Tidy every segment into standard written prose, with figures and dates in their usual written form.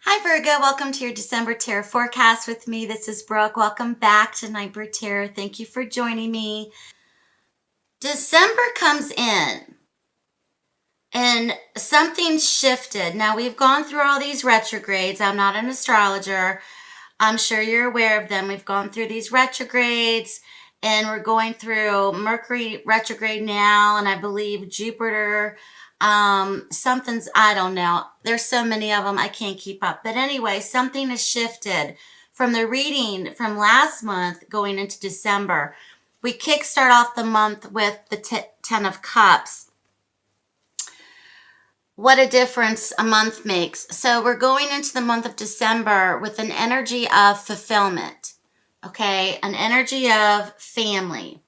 Hi Virgo, welcome to your December Tarot forecast with me. This is Brooke. Welcome back to Nightbird Tarot. Thank you for joining me. December comes in and something shifted. Now we've gone through all these retrogrades. I'm not an astrologer. I'm sure you're aware of them. We've gone through these retrogrades and we're going through Mercury retrograde now, and I believe Jupiter. Something's, I don't know. There's so many of them, I can't keep up. But anyway, something has shifted from the reading from last month going into December. We kickstart off the month with the 10 of Cups. What a difference a month makes. So we're going into the month of December with an energy of fulfillment, okay? An energy of family.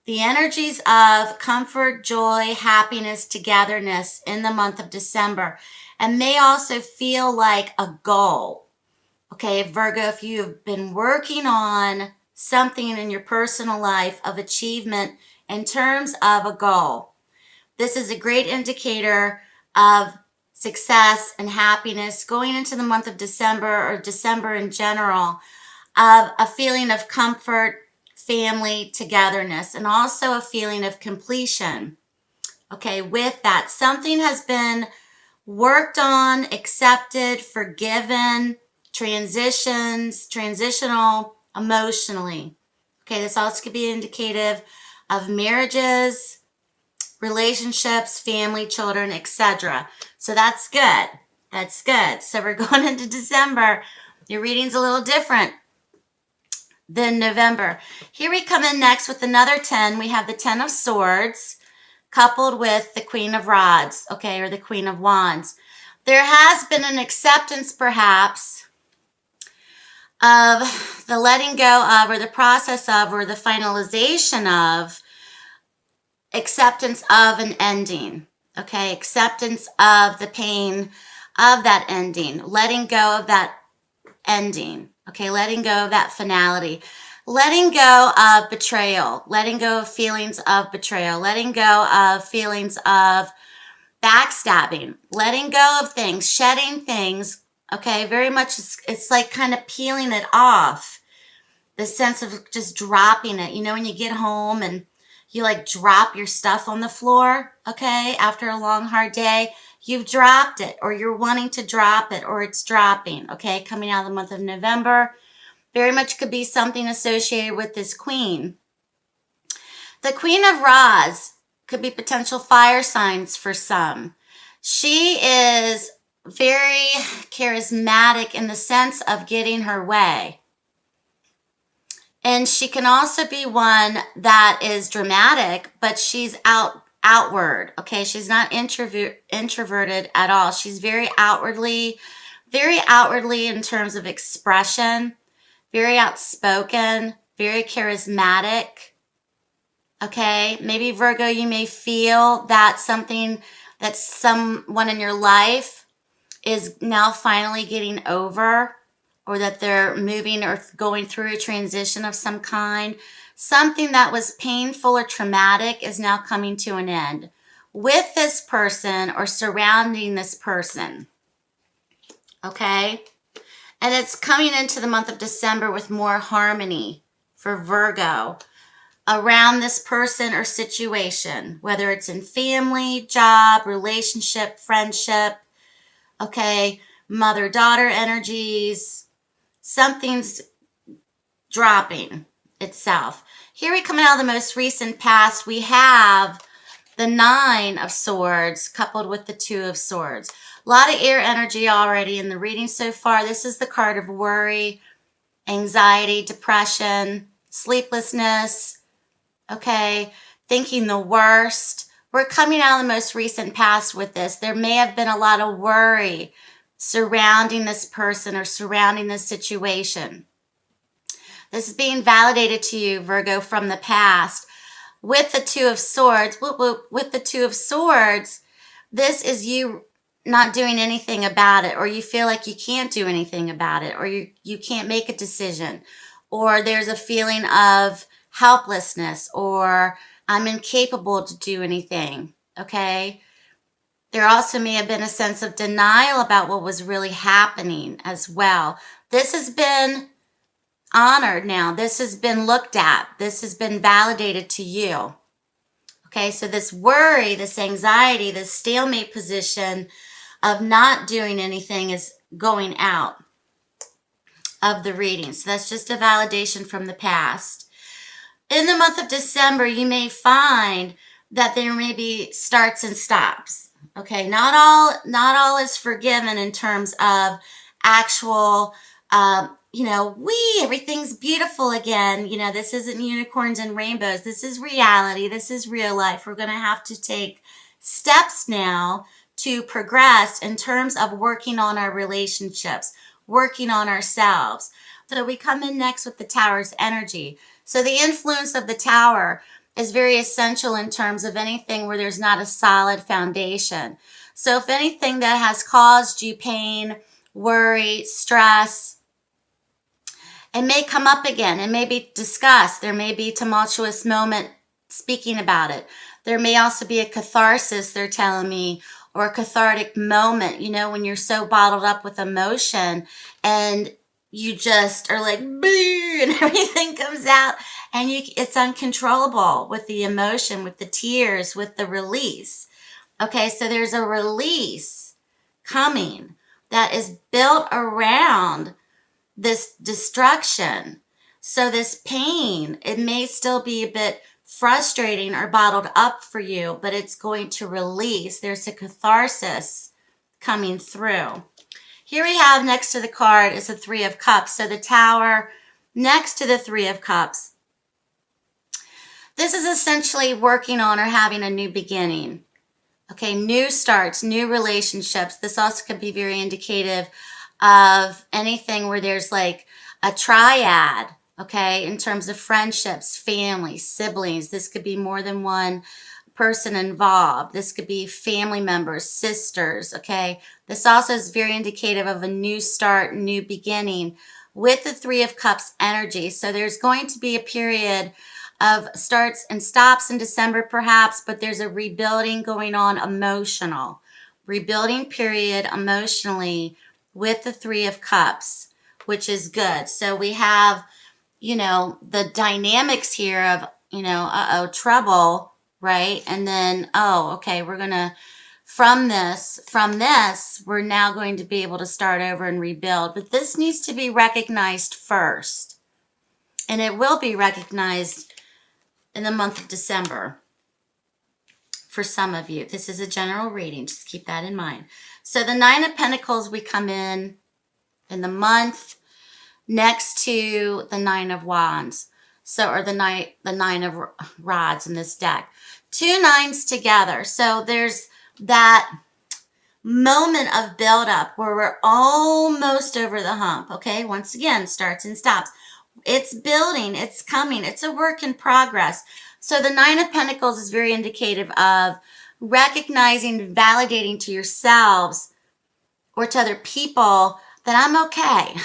The energies of comfort, joy, happiness, togetherness in the month of December, and may also feel like a goal. Okay, Virgo, if you have been working on something in your personal life of achievement in terms of a goal, this is a great indicator of success and happiness going into the month of December, or December in general, of a feeling of comfort, family, togetherness, and also a feeling of completion. Okay, with that, something has been worked on, accepted, forgiven, transitional, emotionally. Okay, this also could be indicative of marriages, relationships, family, children, etc. So that's good. That's good. So we're going into December. Your reading's a little different than November. Here we come in next with another 10. We have the 10 of Swords coupled with the Queen of Rods, okay, or the Queen of Wands. There has been an acceptance, perhaps, of the letting go of, or the process of, or the finalization of acceptance of an ending, okay, acceptance of the pain of that ending, letting go of that ending, okay, letting go of that finality, letting go of betrayal, letting go of feelings of betrayal, letting go of feelings of backstabbing, letting go of things, shedding things, okay, very much it's like kind of peeling it off, the sense of just dropping it. You know, when you get home and you like drop your stuff on the floor, okay, after a long, hard day, you've dropped it, or you're wanting to drop it, or it's dropping, okay, coming out of the month of November. Very much could be something associated with this queen. The Queen of Rods could be potential fire signs for some. She is very charismatic in the sense of getting her way. And she can also be one that is dramatic, but she's outward, okay? She's not introverted at all. She's very outwardly in terms of expression, very outspoken, very charismatic, okay? Maybe Virgo, you may feel that someone in your life is now finally getting over, or that they're moving or going through a transition of some kind. Something that was painful or traumatic is now coming to an end with this person or surrounding this person, okay? And it's coming into the month of December with more harmony for Virgo around this person or situation, whether it's in family, job, relationship, friendship, okay, mother-daughter energies. Something's dropping itself. Here we come out of the most recent past. We have the 9 of Swords coupled with the 2 of Swords. A lot of air energy already in the reading so far. This is the card of worry, anxiety, depression, sleeplessness, okay, thinking the worst. We're coming out of the most recent past with this. There may have been a lot of worry surrounding this person or surrounding this situation. This is being validated to you, Virgo, from the past. With the 2 of Swords, with the 2 of Swords, this is you not doing anything about it, or you feel like you can't do anything about it, or you can't make a decision, or there's a feeling of helplessness, or I'm incapable to do anything, okay? There also may have been a sense of denial about what was really happening as well. This has been honored now. This has been looked at. This has been validated to you. Okay, so this worry, this anxiety, this stalemate position of not doing anything is going out of the reading. So that's just a validation from the past. In the month of December, you may find that there may be starts and stops. Okay, not all is forgiven in terms of actual, everything's beautiful again. This isn't unicorns and rainbows. This is reality. This is real life. We're going to have to take steps now to progress in terms of working on our relationships, working on ourselves. So we come in next with the Tower's energy. So the influence of the Tower is very essential in terms of anything where there's not a solid foundation. So if anything that has caused you pain, worry, stress, it may come up again. It may be discussed. There may be a tumultuous moment speaking about it. There may also be a catharsis, they're telling me, or a cathartic moment, when you're so bottled up with emotion and you just are like, boo, and everything comes out, and it's uncontrollable with the emotion, with the tears, with the release. Okay, so there's a release coming that is built around this destruction. So this pain, it may still be a bit frustrating or bottled up for you, but it's going to release. There's a catharsis coming through. Here we have next to the card is the Three of Cups. So the Tower next to the Three of Cups. This is essentially working on or having a new beginning. Okay, new starts, new relationships. This also could be very indicative of anything where there's like a triad, okay, in terms of friendships, family, siblings. This could be more than one person involved. This could be family members, sisters, okay? This also is very indicative of a new start, new beginning with the Three of Cups energy. So there's going to be a period of starts and stops in December perhaps, but there's a rebuilding going on, emotional. Rebuilding period emotionally with the Three of Cups, which is good. So we have, the dynamics here of, trouble, right? And then, okay, we're going to, from this, we're now going to be able to start over and rebuild. But this needs to be recognized first. And it will be recognized in the month of December for some of you. This is a general reading. Just keep that in mind. So the Nine of Pentacles, we come in the month next to the Nine of Wands. So, or the Nine of Rods in this deck. Two nines together. So there's that moment of buildup where we're almost over the hump. Okay, once again, starts and stops. It's building, it's coming, it's a work in progress. So the Nine of Pentacles is very indicative of recognizing, validating to yourselves or to other people that I'm okay.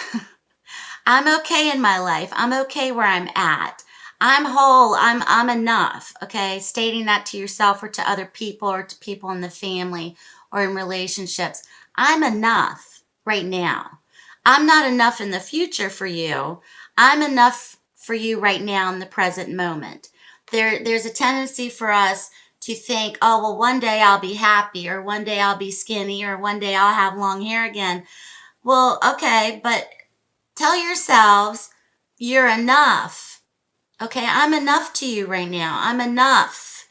I'm okay in my life. I'm okay where I'm at. I'm whole. I'm enough. Okay. Stating that to yourself or to other people or to people in the family or in relationships. I'm enough right now. I'm not enough in the future for you. I'm enough for you right now in the present moment. There's a tendency for us to think, oh, well, one day I'll be happy, or one day I'll be skinny, or one day I'll have long hair again. Well, okay, but tell yourselves you're enough. Okay, I'm enough to you right now. I'm enough.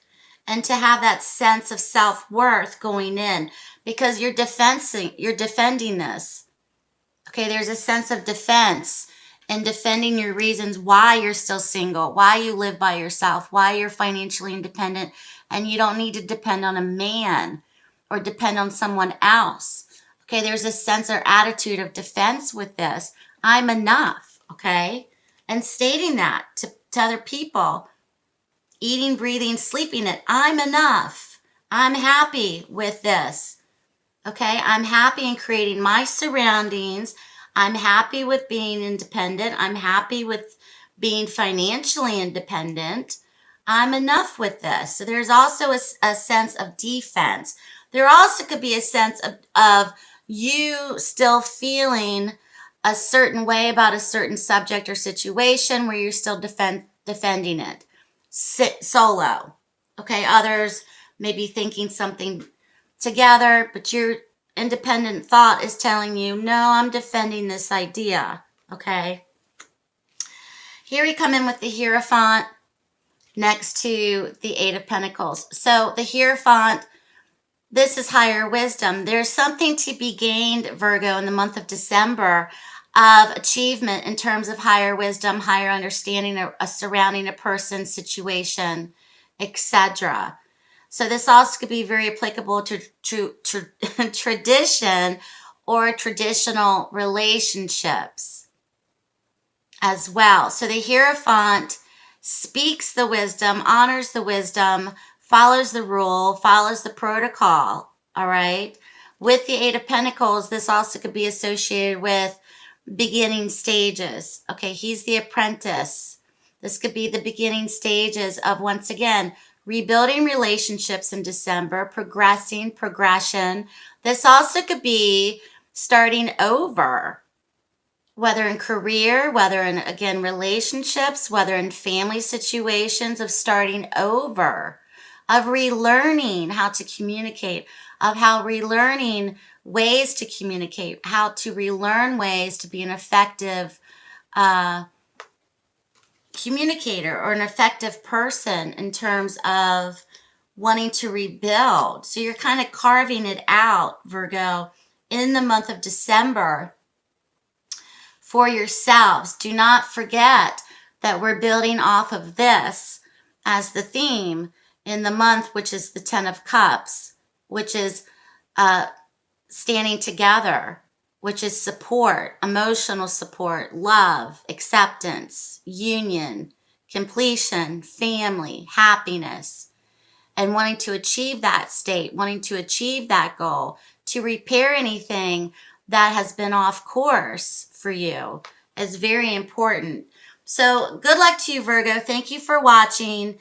And to have that sense of self-worth going in, because you're defending this. Okay, there's a sense of defense and defending your reasons why you're still single, why you live by yourself, why you're financially independent, and you don't need to depend on a man or depend on someone else. Okay, there's a sense or attitude of defense with this. I'm enough, okay? And stating that to other people, eating, breathing, sleeping it, I'm enough. I'm happy with this, okay? I'm happy in creating my surroundings. I'm happy with being independent. I'm happy with being financially independent. I'm enough with this. So there's also a sense of defense. There also could be a sense of you still feeling a certain way about a certain subject or situation where you're still defending it. Sit solo. Okay, others may be thinking something together, but your independent thought is telling you, no, I'm defending this idea. Okay. Here we come in with the Hierophant next to the Eight of Pentacles. So the Hierophant, this is higher wisdom. There's something to be gained, Virgo, in the month of December of achievement in terms of higher wisdom, higher understanding of surrounding a person, situation, etc. So this also could be very applicable to tradition or traditional relationships as well. So the Hierophant speaks the wisdom, honors the wisdom, follows the rule, follows the protocol, all right? With the Eight of Pentacles, this also could be associated with beginning stages. Okay, he's the apprentice. This could be the beginning stages of, once again, rebuilding relationships in December, progression. This also could be starting over, whether in career, whether in, again, relationships, whether in family situations, of starting over, of relearning how to communicate, of how relearning ways to communicate, how to relearn ways to be an effective communicator or an effective person in terms of wanting to rebuild. So you're kind of carving it out, Virgo, in the month of December for yourselves. Do not forget that we're building off of this as the theme in the month, which is the Ten of Cups, which is standing together, which is support, emotional support, love, acceptance, union, completion, family, happiness, and wanting to achieve that state, wanting to achieve that goal, to repair anything that has been off course for you is very important. So good luck to you, Virgo. Thank you for watching.